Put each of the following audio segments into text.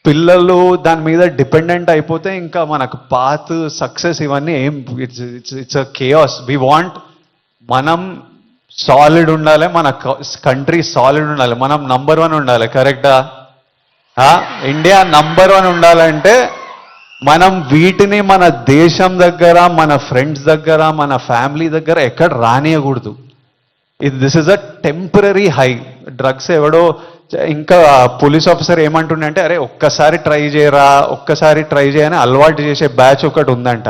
పిల్లలు దాని మీద డిపెండెంట్ అయిపోతే ఇంకా మనకు పాత్ సక్సెస్ ఇవన్నీ ఏం it's a chaos. We want మనం సాలిడ్ ఉండాలి, మన కంట్రీ సాలిడ్ ఉండాలి, మనం నంబర్ 1 ఉండాలి. కరెక్టా? ఇండియా నంబర్ 1 ఉండాలంటే మనం వీటిని మన దేశం దగ్గర, మన ఫ్రెండ్స్ దగ్గర, మన ఫ్యామిలీ దగ్గర ఎక్కడ రానియకూడదు. This is a temporary high. Drugs ఎవడో ఇంకా పోలీస్ ఆఫీసర్ ఏమంటుండే అంటే, అరే ఒక్కసారి ట్రై చేయరా, ఒక్కసారి ట్రై చేయని అలవాటు చేసే బ్యాచ్ ఒకటి ఉందంట.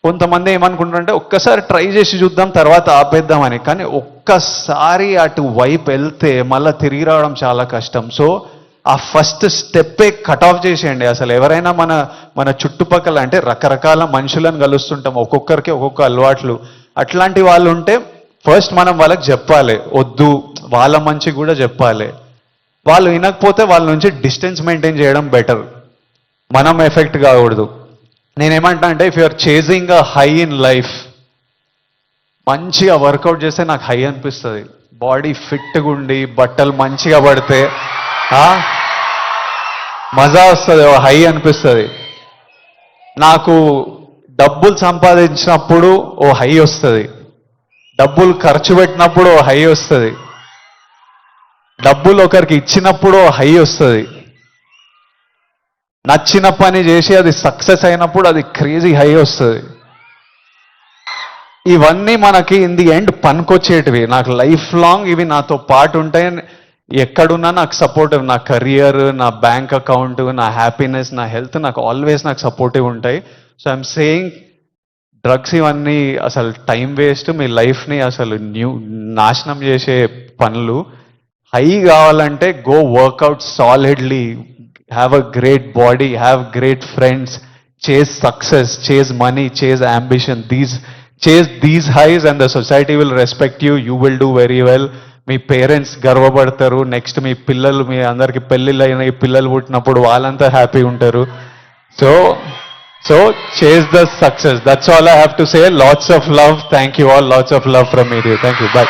కొంతమంది ఏమనుకుంటారంటే ఒక్కసారి ట్రై చేసి చూద్దాం తర్వాత ఆపేద్దామని. కానీ ఒక్కసారి అటు వైపు వెళ్తే మళ్ళీ తిరిగి రావడం చాలా కష్టం. సో ఆ ఫస్ట్ స్టెప్పే కట్ ఆఫ్ చేసేయండి. అసలు ఎవరైనా మన చుట్టుపక్కల అంటే రకరకాల మనుషులను కలుస్తుంటాం, ఒక్కొక్కరికి ఒక్కొక్క అలవాట్లు. అట్లాంటి వాళ్ళు ఉంటే ఫస్ట్ మనం వాళ్ళకి చెప్పాలి, వద్దు, వాళ్ళ మంచి కూడా చెప్పాలి. వాళ్ళు వినకపోతే వాళ్ళ నుంచి డిస్టెన్స్ మెయింటైన్ చేయడం బెటర్. మనం ఎఫెక్ట్ కాకూడదు. నేనేమంటా అంటే, if you're chasing a high in life, మంచిగా వర్కౌట్ చేస్తే నాకు హై అనిపిస్తుంది. బాడీ ఫిట్గా ఉండి బట్టలు మంచిగా పడితే మజా వస్తుంది, హై అనిపిస్తుంది. నాకు డబ్బులు సంపాదించినప్పుడు ఓ హై వస్తుంది, డబ్బులు ఖర్చు పెట్టినప్పుడు ఓ హై వస్తుంది, డబ్బులు ఒకరికి ఇచ్చినప్పుడు ఓ హై వస్తుంది, నచ్చిన పని చేసి అది సక్సెస్ అయినప్పుడు అది క్రేజీ హై వస్తుంది. ఇవన్నీ మనకి ఇన్ ది ఎండ్ పనికొచ్చేటివి. నాకు లైఫ్ లాంగ్ ఇవి నాతో పాటు ఉంటాయి. ఎక్కడున్నా నాకు సపోర్టివ్, నా కెరియర్, నా బ్యాంక్ అకౌంట్, నా హ్యాపీనెస్, నా హెల్త్ నాకు ఆల్వేస్ నాకు సపోర్టివ్ ఉంటాయి. సో ఐఎమ్ సేయింగ్ డ్రగ్స్ ఇవన్నీ అసలు టైం వేస్ట్, మీ లైఫ్ని అసలు నాశనం చేసే పనులు. హై కావాలంటే go work out solidly, have a great body, have great friends, chase success, chase money, chase ambition. Chase these highs and the society will respect you. You will do very well. మీ parents గర్వపడతారు. Next మీ పిల్లలు, మీ అందరికి పెళ్ళిళ్ళు అయిన పిల్లలు పుట్టినప్పుడు వాళ్ళంతా హ్యాపీ ఉంటారు. So chase the success. That's all I have to say. Lots of love. Thank you all. Lots of love from me. Thank you. By.